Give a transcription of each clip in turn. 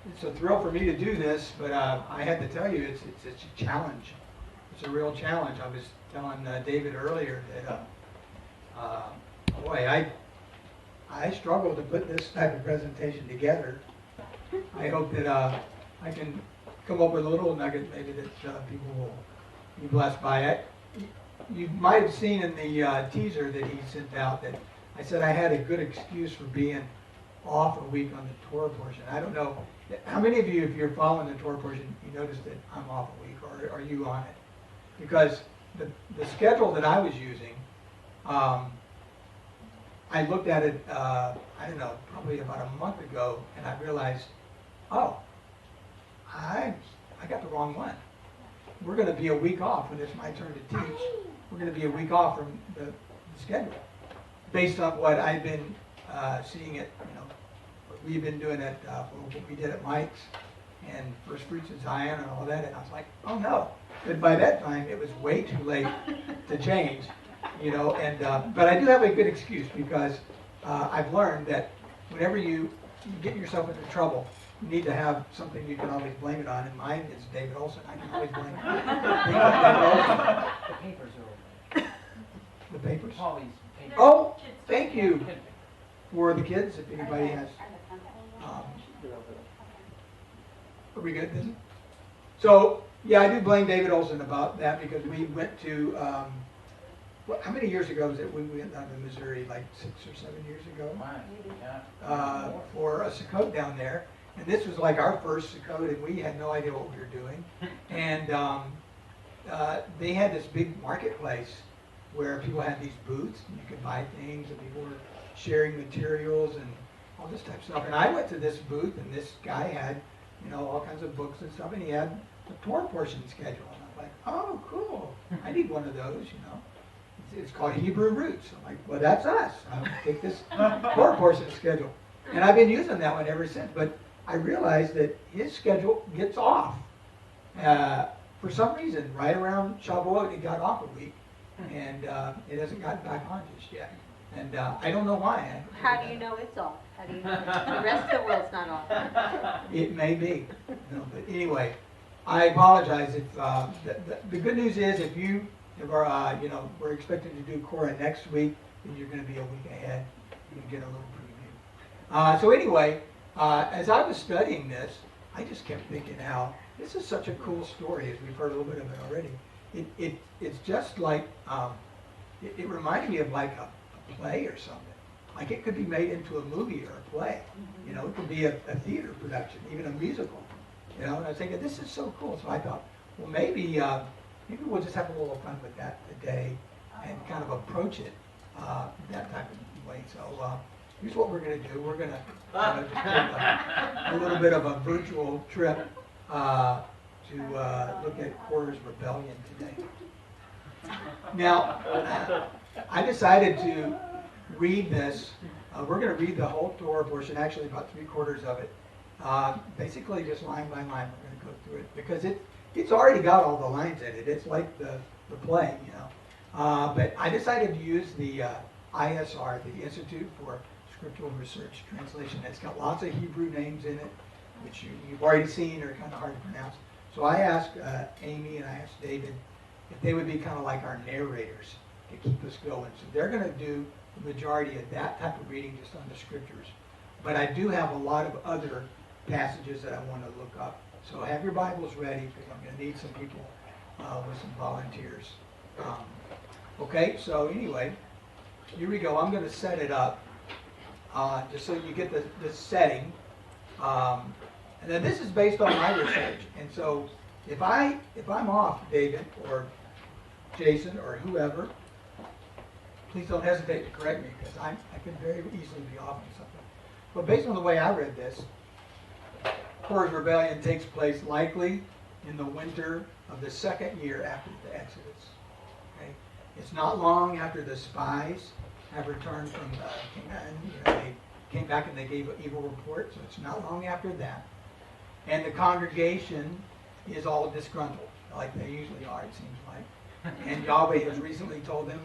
it's a thrill for me to do this, but I had to tell you, it's a challenge. It's a real challenge. I was telling David earlier that, boy, I struggle to put this type of presentation together. I hope that I can come up with a little nugget maybe that people will be blessed by it. You might have seen in the teaser that he sent out that I said I had a good excuse for being off a week on the Torah portion. I don't know, how many of you, if you're following the Torah portion, you notice that I'm off a week, or are you on it? Because the schedule that I was using, I looked at it, I don't know, probably about a month ago, and I realized, oh, I got the wrong one. We're going to be a week off when it's my turn to teach. We're going to be a week off from the schedule, based on what I've been seeing it. What we've been doing at what we did at Mike's and First Fruits of Zion and all that, and I was like, oh no. But by that time, it was way too late to change, And but I do have a good excuse because I've learned that whenever you get yourself into trouble, you need to have something you can always blame it on, and mine is David Olson. I can always blame it on David Olson. The papers are over. The papers? Polly's papers. Oh, thank you for the kids, if anybody has. Are we good? So, yeah, I do blame David Olson about that because we went to, how many years ago was it? We went down to Missouri, like 6 or 7 years ago, for a Sukkot down there. And this was like our first Sukkot, and we had no idea what we were doing. And they had this big marketplace where people had these booths, and you could buy things, and people were sharing materials and all this type of stuff. And I went to this booth, and this guy had, all kinds of books and stuff, and he had the Torah portion schedule. And I'm like, oh, cool. I need one of those, It's called Hebrew Roots. I'm like, well, that's us. I'll take this Torah portion schedule. And I've been using that one ever since. But I realized that his schedule gets off. For some reason, right around Shavuot, it got off a week. And it hasn't gotten back on just yet. And I don't know why. How do you know it's off? How do you know the rest of the world's not off? It may be. But anyway, I apologize. If the good news is if you are, we're expecting to do Korah next week, then you're going to be a week ahead. You can get a little preview. So anyway, as I was studying this, I just kept thinking how this is such a cool story, as we've heard a little bit of it already. It's just like, it reminded me of like a play or something. Like it could be made into a movie or a play. It could be a theater production, even a musical. And I was thinking, this is so cool. So I thought, well, maybe we'll just have a little fun with that today and kind of approach it that type of way. So here's what we're going to do. We're going to just take a little bit of a virtual trip to look at Korah's rebellion today. Now, I decided to read this. We're going to read the whole Torah portion, actually about 3/4 of it. Basically just line by line, we're going to go through it because it's already got all the lines in it. It's like the play, But I decided to use the ISR, the Institute for Scriptural Research Translation. It's got lots of Hebrew names in it, which you've already seen are kind of hard to pronounce. So I asked Amy and I asked David if they would be kind of like our narrators to keep us going. So they're going to do the majority of that type of reading just on the scriptures. But I do have a lot of other passages that I want to look up. So have your Bibles ready because I'm going to need some people with some volunteers. Okay, so anyway, here we go. I'm going to set it up just so you get the setting. And then this is based on my research. And so if I'm off, David or Jason or whoever, please don't hesitate to correct me because I could very easily be off on something. But based on the way I read this, Korah's rebellion takes place likely in the winter of the second year after the Exodus. Okay? It's not long after the spies have returned from Canaan. They came back and they gave an evil report, so it's not long after that. And the congregation is all disgruntled, like they usually are, it seems like. And Yahweh has recently told them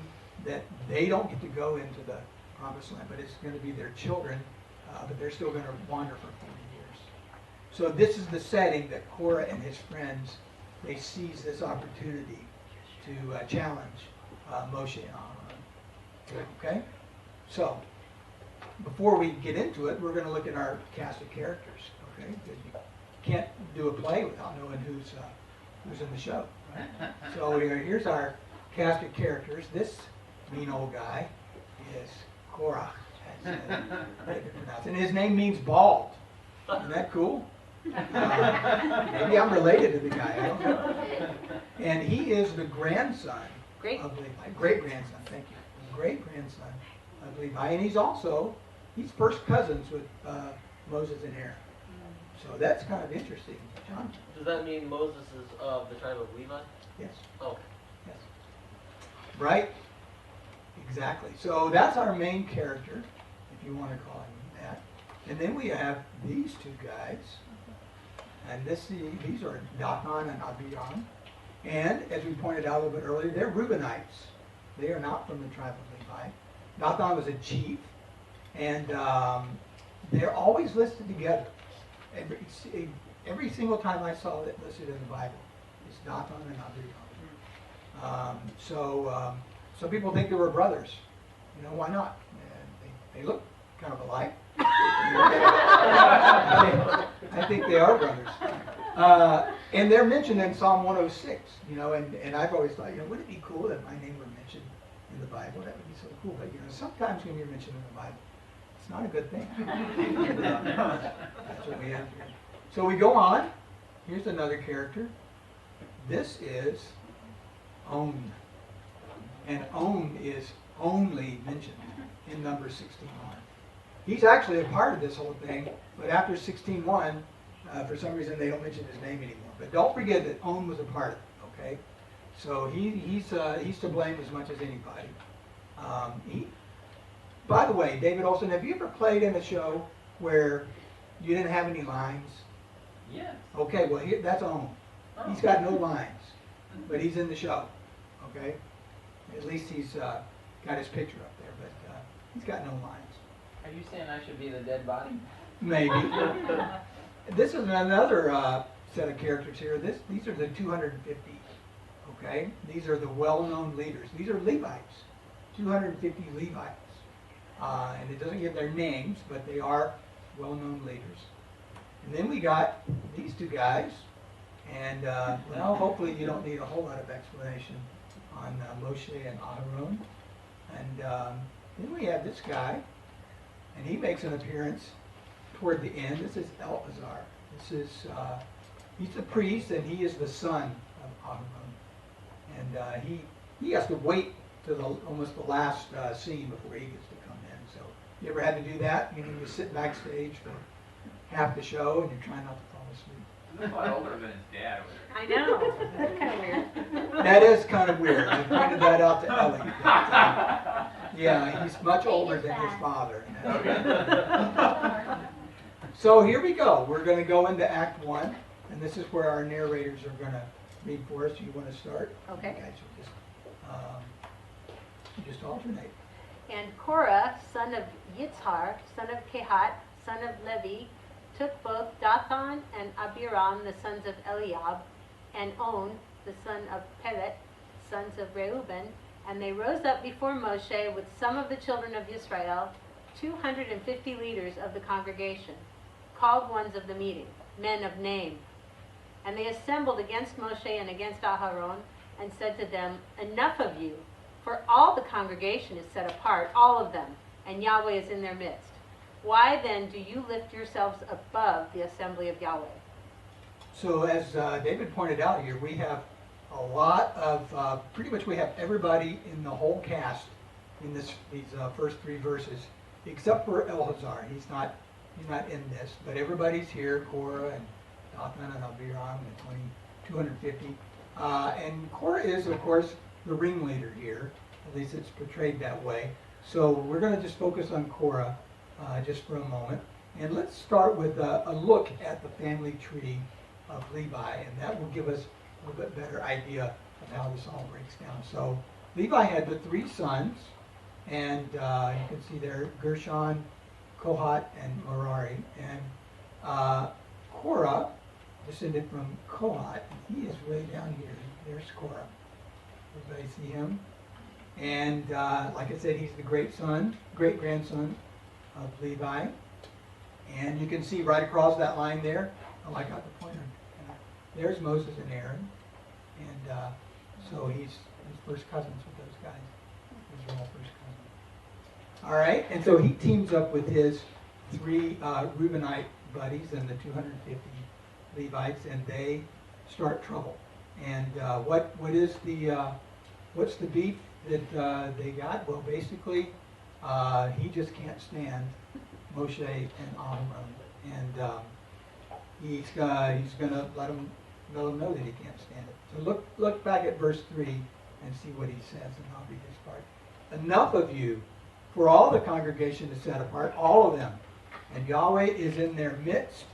that they don't get to go into the promised land, but it's going to be their children, but they're still going to wander for 40 years. So this is the setting that Korah and his friends, they seize this opportunity to challenge Moshe and Aaron. Okay? So, before we get into it, we're going to look at our cast of characters. Okay? Because you can't do a play without knowing who's in the show. Right? So here's our cast of characters. This mean old guy is Korah, as David pronounced. And his name means bald. Isn't that cool? Maybe I'm related to the guy. I don't know. And he is the grandson of Levi. Great-grandson, thank you. Great-grandson of Levi. And he's first cousins with Moses and Aaron. So that's kind of interesting. John? Does that mean Moses is of the tribe of Levi? Yes. Okay. Yes. Right? Exactly. So that's our main character, if you want to call him that. And then we have these two guys. And these are Dathan and Abiram. And as we pointed out a little bit earlier, they're Reubenites. They are not from the tribe of Levi. Dathan was a chief. And they're always listed together. Every single time I saw it listed in the Bible, it's Dathan and Abiram. Some people think they were brothers. You know, why not? They look kind of alike. I think they are brothers. And they're mentioned in Psalm 106, you know, and I've always thought, you know, wouldn't it be cool if my name were mentioned in the Bible? That would be so cool. But, you know, sometimes when you're mentioned in the Bible, it's not a good thing. That's what we have here. So we go on. Here's another character. This is On. And On is only mentioned in Numbers 16:1. He's actually a part of this whole thing, but after 16:1, for some reason they don't mention his name anymore. But don't forget that On was a part of it, okay? So he's to blame as much as anybody. By the way, David Olson, have you ever played in a show where you didn't have any lines? Yes. Okay, well, that's On. He's got no lines, but he's in the show, okay? At least he's got his picture up there, but he's got no lines. Are you saying I should be the dead body? Maybe. This is another set of characters here. These are the 250, okay? These are the well-known leaders. These are Levites, 250 Levites. And it doesn't give their names, but they are well-known leaders. And then we got these two guys, and well, hopefully you don't need a whole lot of explanation on Moshe and Aaron. And then we have this guy, and he makes an appearance toward the end. This is Eleazar. He's the priest, and he is the son of Aaron. And he has to wait to almost the last scene before he gets to come in. So you ever had to do that? You know, you sit backstage for half the show, and you're trying not to fall asleep. He's a lot older than his dad. I know. That's kind of weird. That is kind of weird. I pointed that out to Ellie. But, yeah, he's much older than his father. So here we go. We're going to go into Act 1, and this is where our narrators are going to read for us. You want to start? Okay. You guys will just alternate. And Korah, son of Yitzhar, son of Kehat, son of Levi, took both Dathan and Abiram, the sons of Eliab, and On, the son of Pelet, sons of Reuben, and they rose up before Moshe with some of the children of Israel, 250 leaders of the congregation, called ones of the meeting, men of name. And they assembled against Moshe and against Aharon, and said to them, Enough of you, for all the congregation is set apart, all of them, and Yahweh is in their midst. Why then do you lift yourselves above the assembly of Yahweh? So as David pointed out here, we have a lot of, pretty much we have everybody in the whole cast in these first three verses, except for Eleazar. He's not in this, but everybody's here, Korah and Dathan and Abiram and 250. And Korah is, of course, the ringleader here. At least it's portrayed that way. So we're going to just focus on Korah just for a moment. And let's start with a look at the family tree of Levi, and that will give us a little bit better idea of how this all breaks down. So Levi had the three sons, and you can see there Gershon, Kohat, and Merari. And Korah, descended from Kohat, and he is way down here. There's Korah. Everybody see him? And like I said, he's the great-grandson of Levi. And you can see right across that line there. Oh, I got the pointer. There's Moses and Aaron. And so he's first cousins with those guys. These are all first cousins. All right, and so he teams up with his 3 Reubenite buddies and the 250 Levites, and they start trouble. And what's the beef that they got? Well, basically, he just can't stand Moshe and Aaron, and he's going to let them know that he can't stand it. So look back at verse 3 and see what he says, and I'll read this part. Enough of you, for all the congregation is set apart, all of them, and Yahweh is in their midst.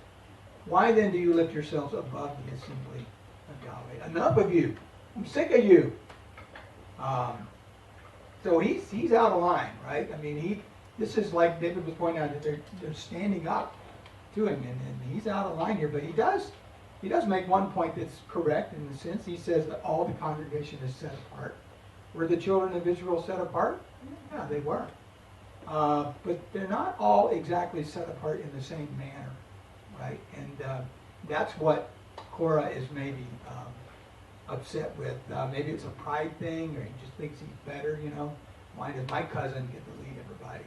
Why then do you lift yourselves above the assembly of Yahweh? Enough of you. I'm sick of you. So he's out of line, right? I mean, this is like David was pointing out, that they're standing up to him, and he's out of line here. But he does make one point that's correct in the sense. He says that all the congregation is set apart. Were the children of Israel set apart? Yeah, they were. But they're not all exactly set apart in the same manner, right? And that's what Korah is maybe upset with. Maybe it's a pride thing, or he just thinks he's better, Why does my cousin get to lead everybody,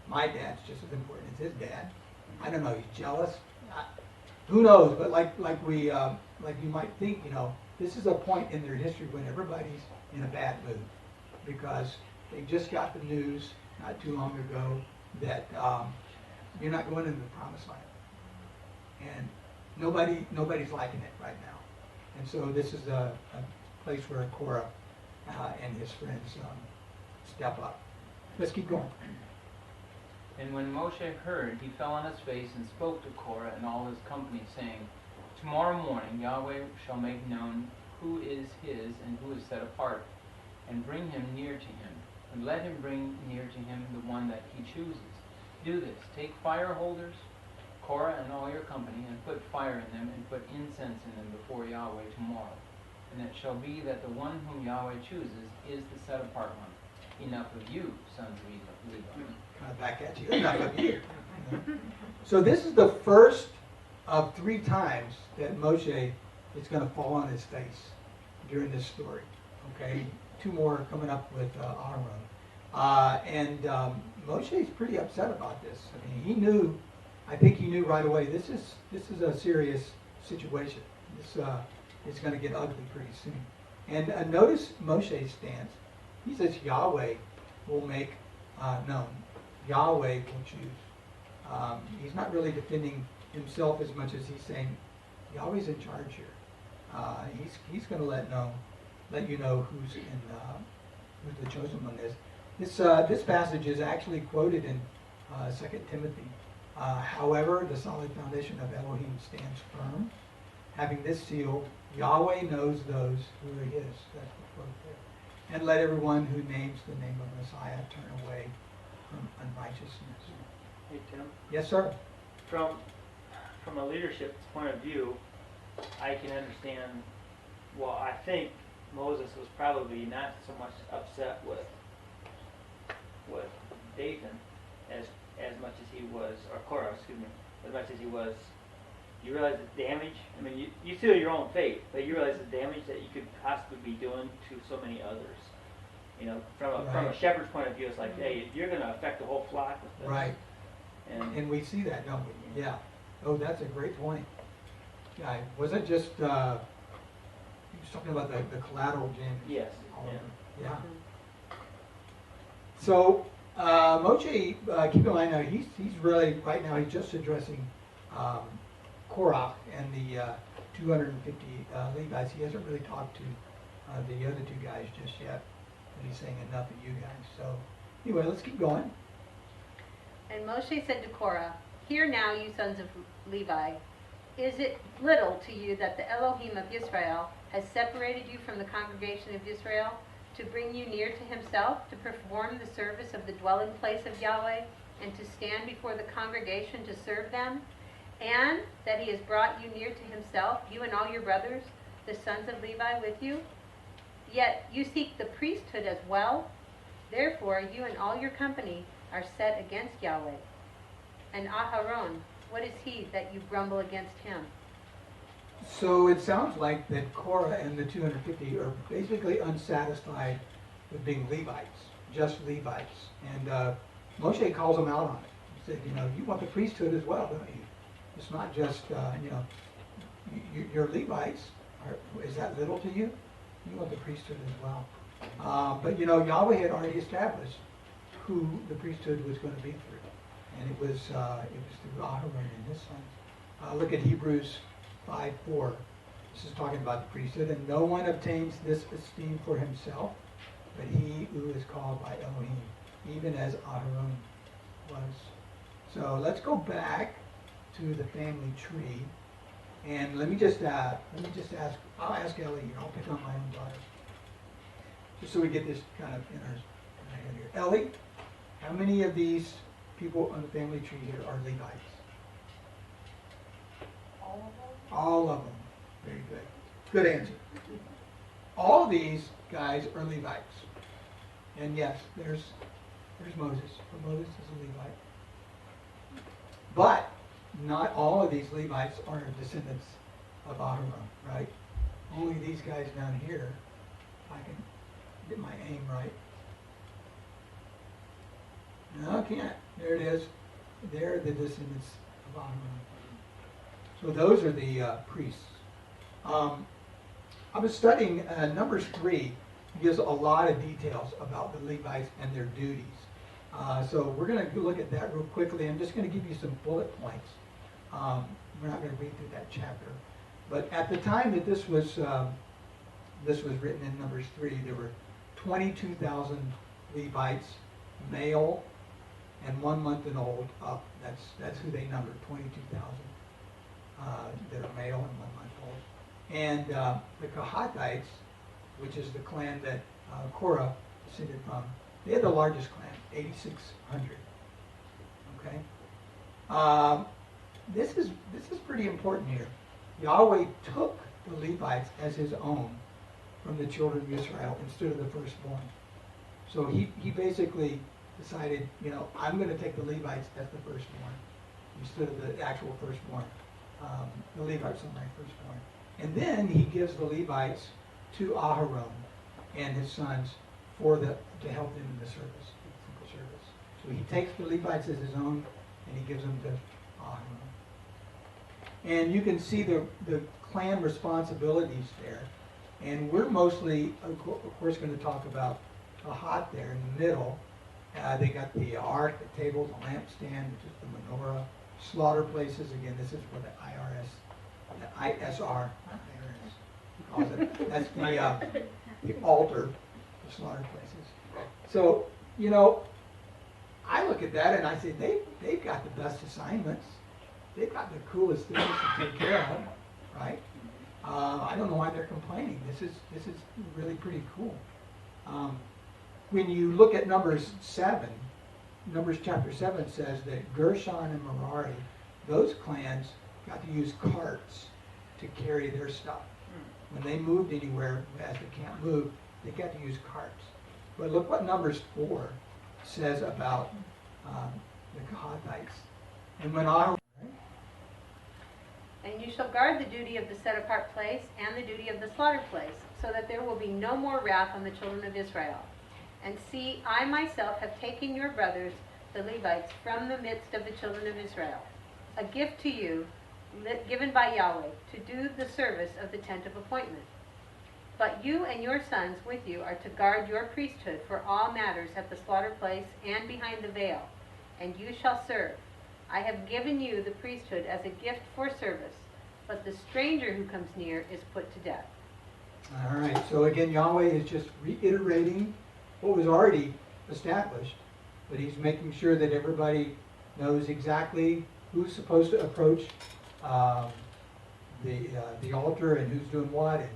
My dad's just as important as his dad. I don't know, he's jealous. Who knows? But like you might think, this is a point in their history when everybody's in a bad mood because they just got the news not too long ago that you're not going into the promised land, and nobody's liking it right now. And so this is a place where Korah and his friends step up. Let's keep going. And when Moshe heard, he fell on his face and spoke to Korah and all his company, saying, Tomorrow morning Yahweh shall make known who is his and who is set apart, and bring him near to him, and let him bring near to him the one that he chooses. Do this, take fire holders, Korah and all your company, and put fire in them, and put incense in them before Yahweh tomorrow. And it shall be that the one whom Yahweh chooses is the set apart one. Enough of you, sons of Levi. Kind of back at you. Enough of you. So this is the first of 3 times that Moshe is going to fall on his face during this story. Okay, 2 more coming up with Aaron. And Moshe is pretty upset about this. I mean, I think he knew right away, this is a serious situation. This is going to get ugly pretty soon. And notice Moshe's stance. He says Yahweh will make known. Yahweh will choose. He's not really defending himself as much as he's saying Yahweh's in charge here. He's going to let you know who's the chosen one is. This passage is actually quoted in 2 Timothy. However, the solid foundation of Elohim stands firm. Having this seal, Yahweh knows those who are his. That's the quote there. And let everyone who names the name of Messiah turn away from unrighteousness. Hey, Tim. Yes, sir. From a leadership point of view, I can understand. Well, I think Moses was probably not so much upset with Dathan as much as he was, or Korah, excuse me, as much as he was. You realize the damage. I mean, you seal your own fate, but you realize the damage that you could possibly be doing to so many others. From a shepherd's point of view, it's like, hey, you're going to affect the whole flock with this. Right. And we see that, don't we? Yeah. Oh, that's a great point. Yeah, it wasn't just, he was talking about the collateral damage. yes. Yeah. So, Moshe, keep in mind now, he's really, right now, he's just addressing Korah and the 250 Levites. He hasn't really talked to the other 2 guys just yet. And he's saying enough of you guys. So, anyway, let's keep going. And Moshe said to Korah, Hear now, you sons of Levi, is it little to you that the Elohim of Israel has separated you from the congregation of Israel to bring you near to himself, to perform the service of the dwelling place of Yahweh, and to stand before the congregation to serve them? and that he has brought you near to himself, you and all your brothers, the sons of Levi with you? Yet you seek the priesthood as well. Therefore you and all your company are set against Yahweh. And Aharon, what is he that you grumble against him? So it sounds like that Korah and the 250 are basically unsatisfied with being Levites, just Levites. And Moshe calls them out on it. He said, you want the priesthood as well, don't you? It's not just, you're Levites. Is that little to you? You want the priesthood as well. But Yahweh had already established who the priesthood was going to be through. And it was through Aharon and his sons. Look at Hebrews 5:4. This is talking about the priesthood. And no one obtains this esteem for himself, but he who is called by Elohim, even as Aharon was. So let's go back to the family tree. And let me just ask, I'll ask Ellie here, I'll pick on my own daughter. Just so we get this kind of in our head here. Ellie, how many of these people on the family tree here are Levites? All of them? All of them. Very good. Good answer. All of these guys are Levites. And yes, there's Moses. But Moses is a Levite. But not all of these Levites are descendants of Aharon, right? Only these guys down here, if I can get my aim right. No, I can't. There it is. They're the descendants of Aharon. So those are the priests. I was studying Numbers 3. It gives a lot of details about the Levites and their duties. So we're going to look at that real quickly. I'm just going to give you some bullet points. We're not going to read through that chapter. But at the time that this was written in Numbers 3, there were 22,000 Levites, male and 1 month and old up. That's who they numbered, 22,000 that are male and 1 month old. And the Kohatites, which is the clan that Korah descended from, they had the largest clan, 8,600. Okay. This is pretty important here. Yahweh took the Levites as his own from the children of Israel instead of the firstborn. So he basically decided, I'm going to take the Levites as the firstborn instead of the actual firstborn. The Levites are my firstborn. And then he gives the Levites to Aharon and his sons to help them in the service, the simple service. So he takes the Levites as his own and he gives them to Aharon. And you can see the clan responsibilities there. And we're mostly, of course, going to talk about Kahat there in the middle. They got the ark, the table, the lampstand, which is the menorah, slaughter places. Again, this is where the ISR, not IRS, calls it. That's the altar, the slaughter places. So, I look at that and I say, they've got the best assignments. They've got the coolest things to take care of, right? I don't know why they're complaining. This is really pretty cool. When you look at Numbers chapter 7 says that Gershon and Merari, those clans got to use carts to carry their stuff. When they moved anywhere, as they can't move, they got to use carts. But look what Numbers 4 says about the Kohatites. And when And you shall guard the duty of the set-apart place and the duty of the slaughter place, so that there will be no more wrath on the children of Israel. And see, I myself have taken your brothers, the Levites, from the midst of the children of Israel, a gift to you, given by Yahweh, to do the service of the tent of appointment. But you and your sons with you are to guard your priesthood for all matters at the slaughter place and behind the veil, and you shall serve. I have given you the priesthood as a gift for service, but the stranger who comes near is put to death. All right, so again, Yahweh is just reiterating what was already established, but he's making sure that everybody knows exactly who's supposed to approach the altar and who's doing what,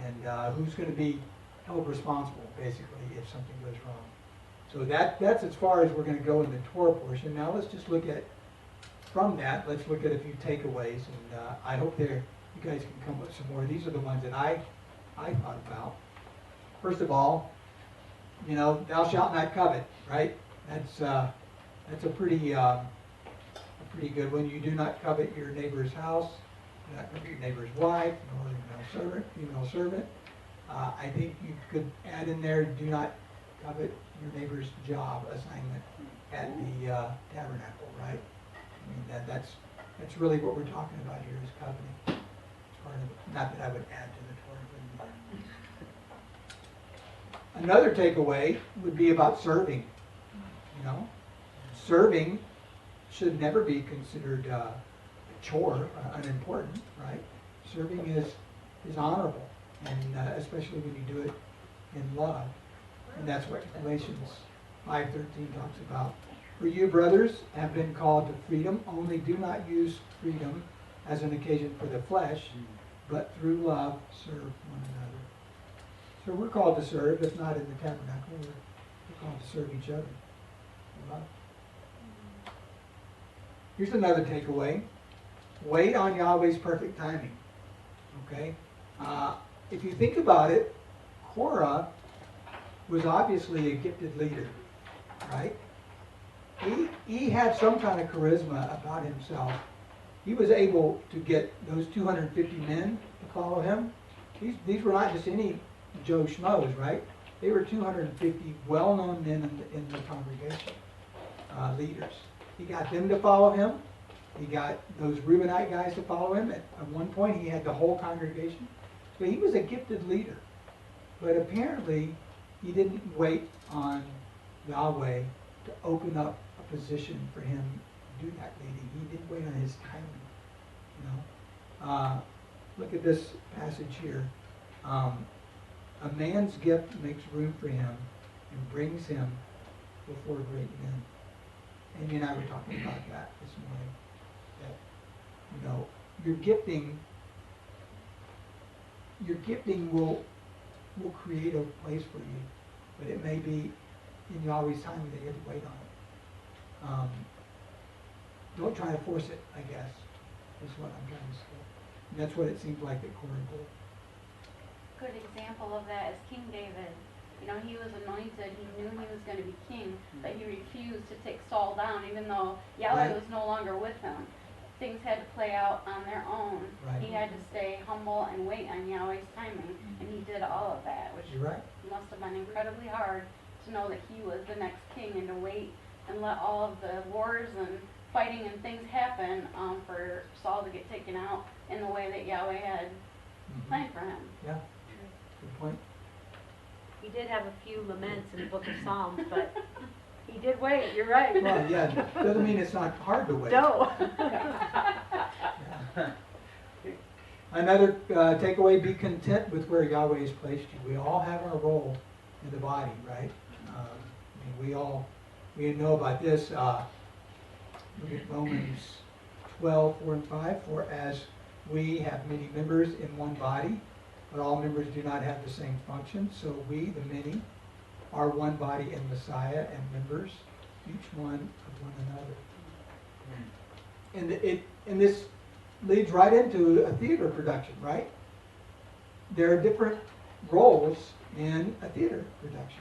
and who's going to be held responsible, basically, if something goes wrong. So that's as far as we're going to go in the Torah portion. Now let's just look at from that, let's look at a few takeaways, and I hope you guys can come up with some more. These are the ones that I thought about. First of all, thou shalt not covet, right? That's a pretty good one. You do not covet your neighbor's house, do not covet your neighbor's wife, nor female servant. I think you could add in there, do not covet your neighbor's job assignment at the tabernacle, right? I mean, that's really what we're talking about here is coveting. It's part of it. Not that I would add to the Torah. Another takeaway would be about serving. Serving should never be considered a chore, unimportant, right? Serving is honorable, and especially when you do it in love. And that's what Galatians 5:13 talks about. For you, brothers, have been called to freedom, only do not use freedom as an occasion for the flesh, but through love serve one another. So we're called to serve, if not in the tabernacle, we're called to serve each other. Love. Here's another takeaway. Wait on Yahweh's perfect timing. Okay? If you think about it, Korah was obviously a gifted leader, right? He had some kind of charisma about himself. He was able to get those 250 men to follow him. These were not just any Joe Schmoes, right? They were 250 well-known men in the congregation, leaders. He got them to follow him. He got those Reubenite guys to follow him. At one point, he had the whole congregation. So he was a gifted leader. But apparently, he didn't wait on Yahweh to open up a position for him to do that leading. He didn't wait on his timing. Look at this passage here. A man's gift makes room for him and brings him before great men. And you and I were talking about that this morning. That your gifting will create a place for you, but it may be in Yahweh's timing that you have to wait on it. Don't try to force it, I guess, is what I'm trying to say. And that's what it seems like that Korah did. Good example of that is King David. He was anointed, he knew he was going to be king, but he refused to take Saul down, even though Yahweh Right. was no longer with him. Things had to play out on their own. Right. He had to stay humble and wait on Yahweh's timing, and he did all of that, which You're right. must have been incredibly hard to know that he was the next king and to wait and let all of the wars and fighting and things happen for Saul to get taken out in the way that Yahweh had planned for him. Yeah. Good point. He did have a few laments in the book of Psalms, but he did wait. You're right. Well, yeah, doesn't mean it's not hard to wait. No. Yeah. Another takeaway, be content with where Yahweh has placed you. We all have our role in the body, right? We know about this. Look at Romans 12:4-5. For as we have many members in one body, but all members do not have the same function, so we, the many, are one body in Messiah and members, each one of one another. And this leads right into a theater production, right? There are different roles in a theater production.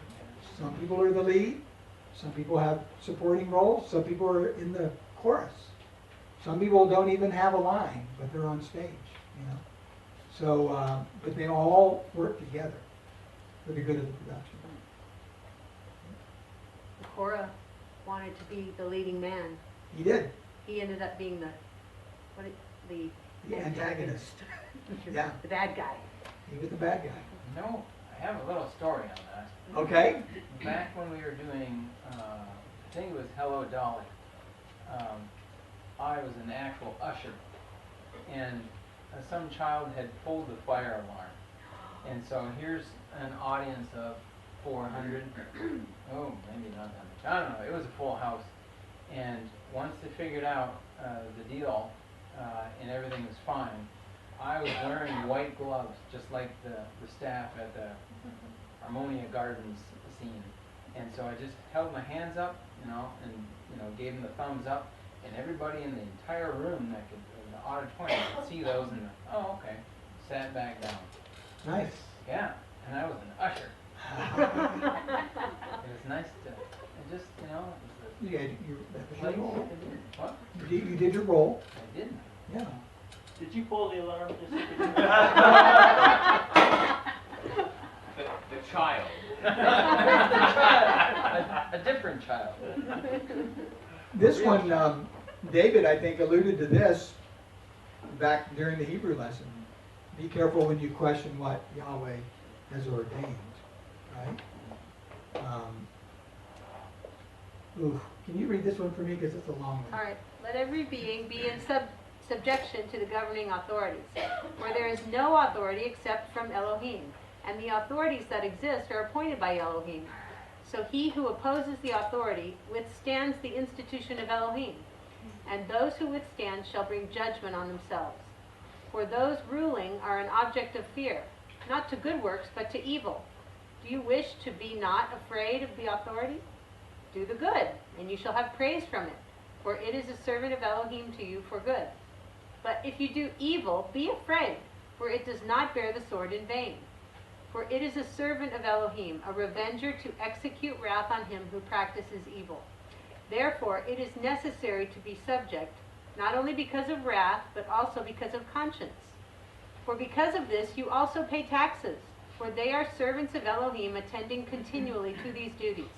Some people are the lead, some people have supporting roles, some people are in the chorus. Some people don't even have a line, but they're on stage, So, but they all work together for the good of the production. Korah wanted to be the leading man. He did. He ended up being the antagonist. Yeah. The bad guy. He was the bad guy. I have a little story on that. Okay. Back when we were doing, I think it was Hello Dolly, I was an actual usher, and some child had pulled the fire alarm, and so here's an audience of 400, oh, maybe not that much, I don't know, it was a full house, and once they figured out the deal, and everything was fine, I was wearing white gloves, just like the staff at the Harmonia Gardens scene. And so I just held my hands up, and gave them the thumbs up. and everybody in the entire room that could, in the auditorium could see those and, oh, okay, sat back down. Nice. Yeah, and I was an usher. It was nice to, and just, you know, it was Yeah, that was your role. what? You did your role. I didn't. Yeah. Did you pull the alarm? The child. A different child. This one, David, I think, alluded to this back during the Hebrew lesson. Be careful when you question what Yahweh has ordained, right? Can you read this one for me? Because it's a long one. All right. Let every being be in subjection to the governing authorities, for there is no authority except from Elohim, and the authorities that exist are appointed by Elohim. So he who opposes the authority withstands the institution of Elohim, and those who withstand shall bring judgment on themselves. For those ruling are an object of fear, not to good works, but to evil. Do you wish to be not afraid of the authority? Do the good, and you shall have praise from it, for it is a servant of Elohim to you for good. But if you do evil, be afraid, for it does not bear the sword in vain. For it is a servant of Elohim, a revenger to execute wrath on him who practices evil. Therefore it is necessary to be subject, not only because of wrath, but also because of conscience. For because of this you also pay taxes, for they are servants of Elohim, attending continually to these duties.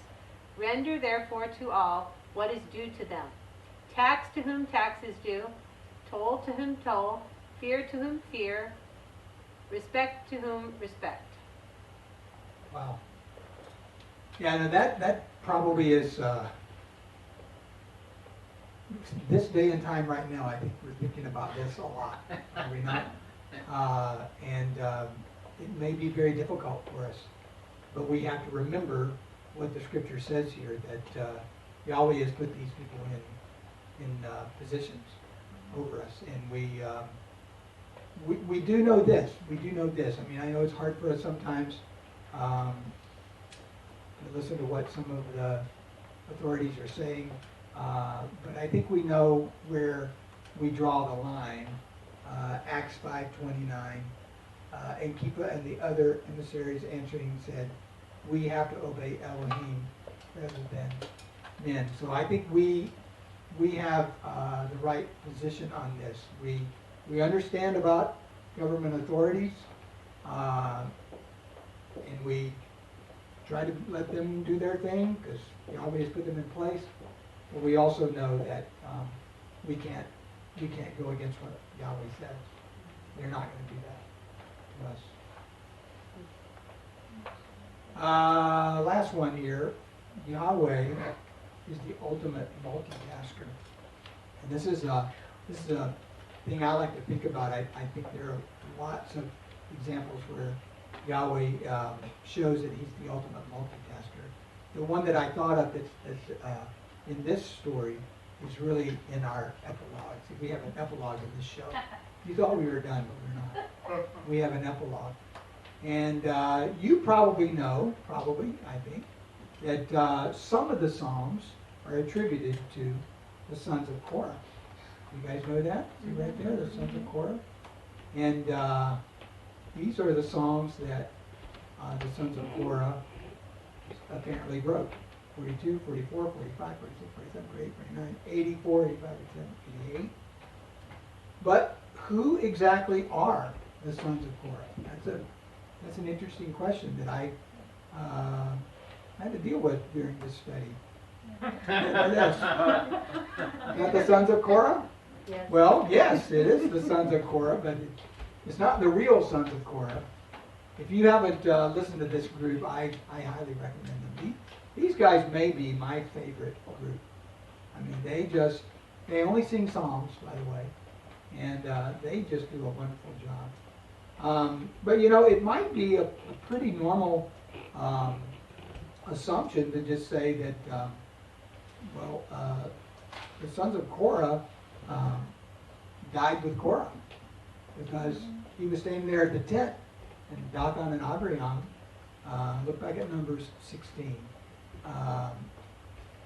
Render therefore to all what is due to them. Tax to whom tax is due, toll to whom toll, fear to whom fear, respect to whom respect. Wow. Yeah, no, that probably is, this day and time right now, I think we're thinking about this a lot, are we not? It may be very difficult for us, but we have to remember what the scripture says here, that Yahweh has put these people in positions over us, and we do know this. We do know this. I mean, I know it's hard for us sometimes to listen to what some of the authorities are saying, but I think we know where we draw the line. Acts 5:29, and the other emissaries answering said, we have to obey Elohim rather than men. So I think we have the right position on this. We understand about government authorities, and we try to let them do their thing because Yahweh has put them in place. But we also know that we can't go against what Yahweh says. They're not going to do that to us. Last one here. Yahweh is the ultimate multitasker, and this is a thing I like to think about. I think there are lots of examples where Yahweh shows that He's the ultimate multitasker. The one that I thought of that's in this story is really in our epilogue. See, we have an epilogue in this show. You thought we were done, but we're not. We have an epilogue. And you probably know, I think, that some of the Psalms are attributed to the sons of Korah. You guys know that? See right there, the sons of Korah? And these are the Psalms that the sons of Korah apparently wrote. 42, 44, 45, 46, 47, 48, 49, 84, 85, 87, 88. But who exactly are the sons of Korah? That's an interesting question that I had to deal with during this study. Yes. Not the sons of Korah? Yes. Well, yes, it is the sons of Korah, but it's not the real sons of Korah. If you haven't listened to this group, I highly recommend them. These guys may be my favorite group. I mean, they only sing psalms, by the way, and they just do a wonderful job. But you know, it might be a pretty normal assumption to just say that, the sons of Korah died with Korah because he was standing there at the tent, and Dathan and Abiram, look back at Numbers 16.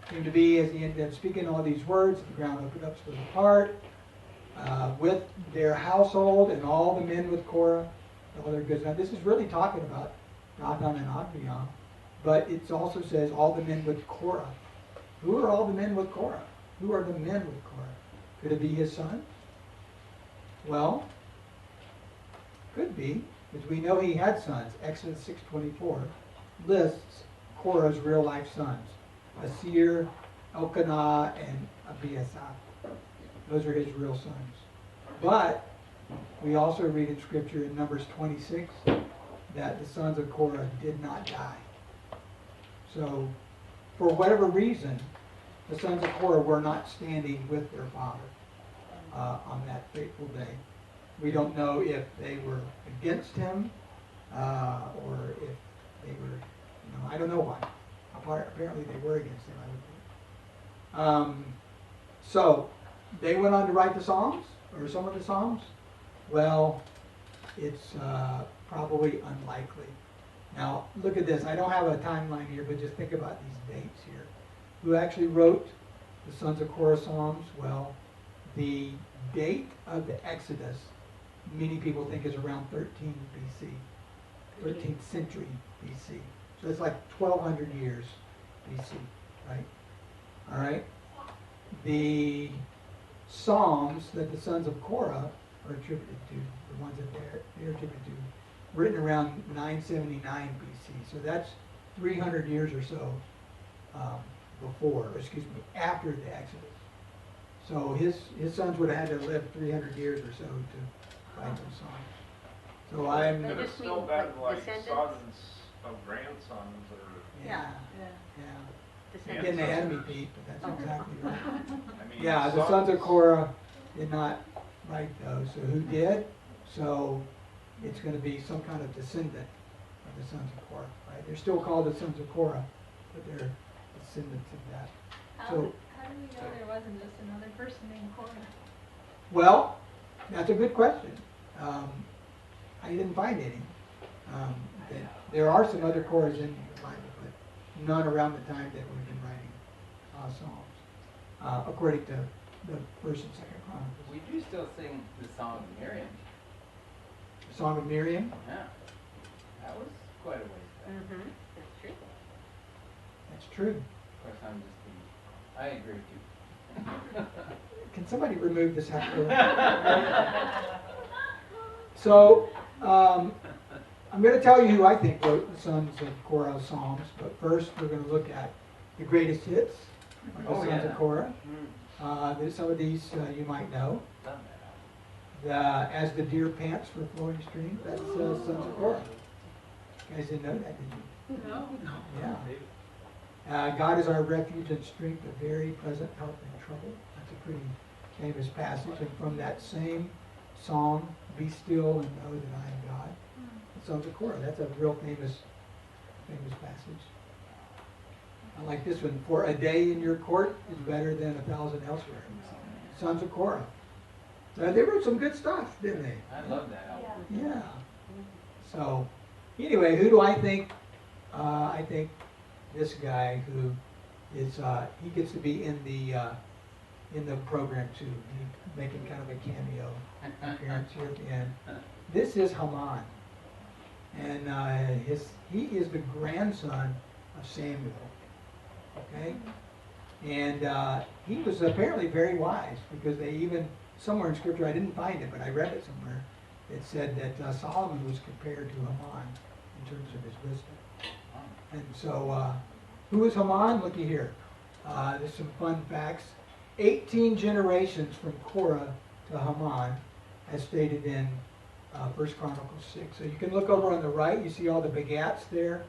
Came to be as he ended up speaking all these words, the ground opened up, split apart, with their household and all the men with Korah, all their goods. Now this is really talking about Dathan and Abiram, but it also says all the men with Korah. Who are all the men with Korah? Who are the men with Korah? Could it be his son? Well, could be, because we know he had sons. Exodus 6:24 lists Korah's real life sons: Asir, Elkanah, and Abiasaph. Those are his real sons. But we also read in Scripture in Numbers 26 that the sons of Korah did not die. So, for whatever reason, the sons of Korah were not standing with their father on that fateful day. We don't know if they were against him or if they were, I don't know why. Apparently they were against him, I would think. So, they went on to write the Psalms, or some of the Psalms. Well, it's probably unlikely. Now, look at this. I don't have a timeline here, but just think about these dates here. Who actually wrote the Sons of Korah Psalms? Well, the date of the Exodus, many people think is around 13 BC, 13th century BC. So it's like 1,200 years BC, right? All right? The Psalms that the sons of Korah are attributed to, the ones that they're attributed to, written around 979 BC. So that's 300 years or so after the Exodus. So his sons would have had to live 300 years or so to write those songs. So I'm... They But it's just still mean, been like, like descendants? sons of grandsons or... Yeah. Descendants. Getting ahead of me, Pete, but that's exactly right. I mean, Yeah, the sons of Korah did not write those. So who did? So it's going to be some kind of descendant of the sons of Korah, right? They're still called the sons of Korah, but they're descendants of that. How So, do we know there wasn't just another person named Korah? well, that's a good question. I didn't find any. There are some other Korahs in the Bible, but none around the time that we've been writing Psalms, according to the First and Second Chronicles. We do still sing the Song of Miriam. The Song of Miriam. Yeah. That was quite a ways back. Mm-hmm. That's true. That's true. Of course, I'm just being... I agree with you. Can somebody remove this after? So, I'm going to tell you who I think wrote the Sons of Korah's Psalms, but first we're going to look at the greatest hits of the Sons of Korah. There's some of these you might know. As the deer pants for flowing streams, that's Sons of Korah. You guys didn't know that, did you? No. Yeah. God is our refuge and strength, a very present help in trouble. That's a pretty famous passage. And from that same song, Be Still and Know That I Am God. The Sons of Korah. That's a real famous passage. I like this one. For a day in your court is better than 1,000 elsewhere. Sons of Korah. They wrote some good stuff, didn't they? I love that album. Yeah. So, anyway, who do I think? I think this guy who is he gets to be in the program too. He's making kind of a cameo appearance here at the end. This is Haman, and he is the grandson of Samuel. Okay, and he was apparently very wise because they even somewhere in Scripture, I didn't find it, but I read it somewhere. It said that Solomon was compared to Haman in terms of his wisdom. And so, who is Haman? Looky here. There's some fun facts. 18 generations from Korah to Haman, as stated in 1 Chronicles 6. So you can look over on the right. You see all the begats there.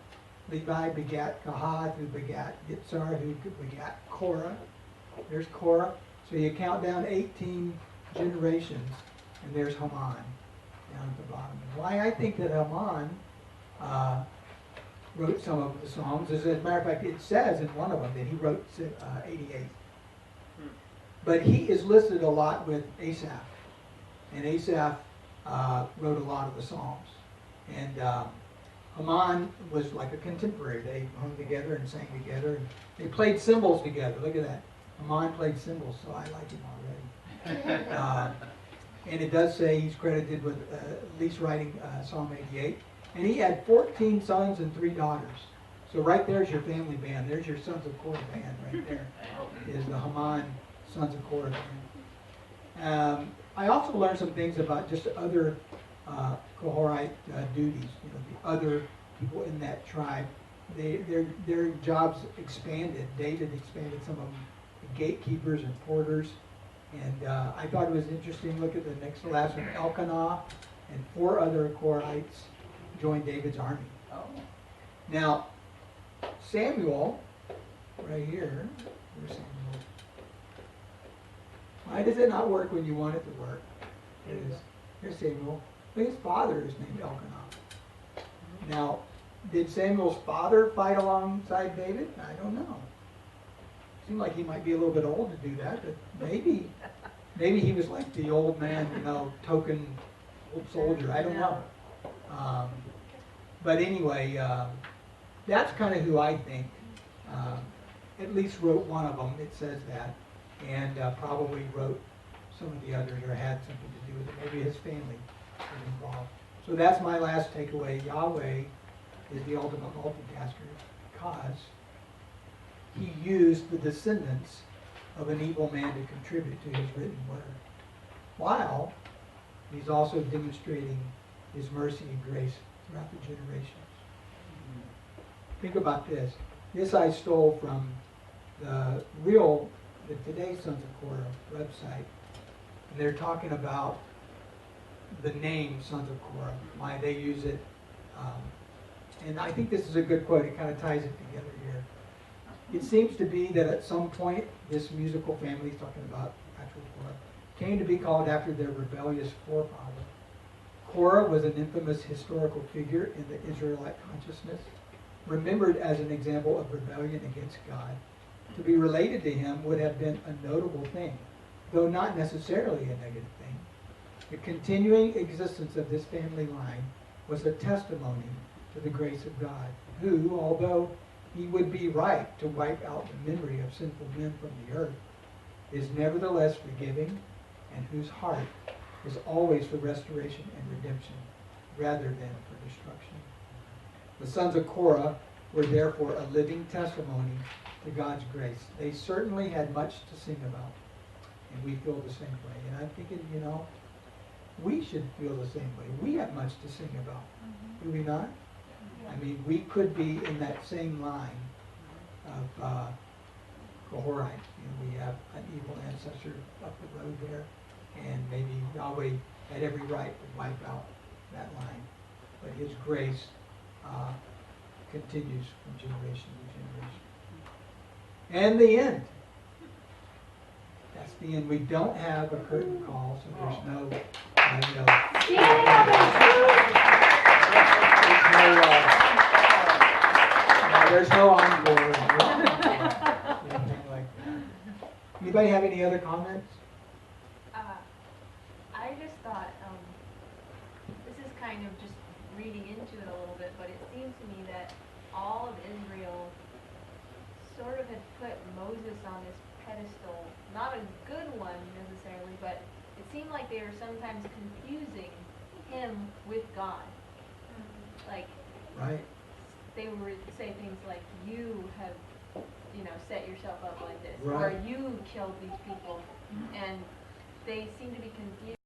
Levi begat Kahath, who begat Yitzhar, who begat Korah. There's Korah. So you count down 18 generations, and there's Haman down at the bottom. And why I think that Haman wrote some of the Psalms is, as a matter of fact, it says in one of them that he wrote 88. But he is listed a lot with Asaph. And Asaph wrote a lot of the Psalms. And Haman was like a contemporary. They hung together and sang together, and they played cymbals together. Look at that. Haman played cymbals, so I like him already. And it does say he's credited with at least writing Psalm 88. And he had 14 sons and 3 daughters. So right there's your family band. There's your Sons of Korah band right there. Is the Haman Sons of Korah band. I also learned some things about just other Korahite duties. You know, the other people in that tribe. Their jobs expanded. David expanded some of them. The gatekeepers and porters. And I thought it was interesting. Look at the last one. Elkanah and 4 other Korahites joined David's army. Oh. Now, Samuel, right here, where's Samuel? Why does it not work when you want it to work? It is. Here's Samuel. His father is named Elkanah. Now, did Samuel's father fight alongside David? I don't know. Seemed like he might be a little bit old to do that, but maybe he was like the old man, you know, token old soldier. I don't know. But anyway, that's kind of who I think at least wrote one of them. It says that, and probably wrote some of the others or had something to do with it. Maybe his family was involved. So that's my last takeaway. Yahweh is the ultimate multitasker because he used the descendants of an evil man to contribute to his written word, while he's also demonstrating his mercy and grace throughout the generations. Think about this. This I stole from the today's Sons of Korah website. And they're talking about the name Sons of Korah, why they use it. And I think this is a good quote. It kind of ties it together here. It seems to be that at some point, this musical family, he's talking about actual Korah, came to be called after their rebellious forefather. Korah was an infamous historical figure in the Israelite consciousness, remembered as an example of rebellion against God. To be related to him would have been a notable thing, though not necessarily a negative thing. The continuing existence of this family line was a testimony to the grace of God, who, although he would be right to wipe out the memory of sinful men from the earth, is nevertheless forgiving, and whose heart is always for restoration and redemption, rather than for destruction. The sons of Korah were therefore a living testimony to God's grace. They certainly had much to sing about, and we feel the same way. And I'm thinking, you know, we should feel the same way. We have much to sing about, do we not? I mean, we could be in that same line of Korah. You know, we have an evil ancestor up the road there, and maybe Yahweh had every right to wipe out that line. But his grace continues from generation to generation. And the end. That's the end. We don't have a curtain call, so there's no, there's no encore or anything like that. Anybody have any other comments? I just thought, this is kind of just reading into it a little bit, but it seems to me that all of Israel sort of had put Moses on this pedestal, not a good one necessarily, but it seemed like they were sometimes confusing him with God. Like, Right. they would say things like, you have, set yourself up like this, Right. or you killed these people, and they seem to be confused.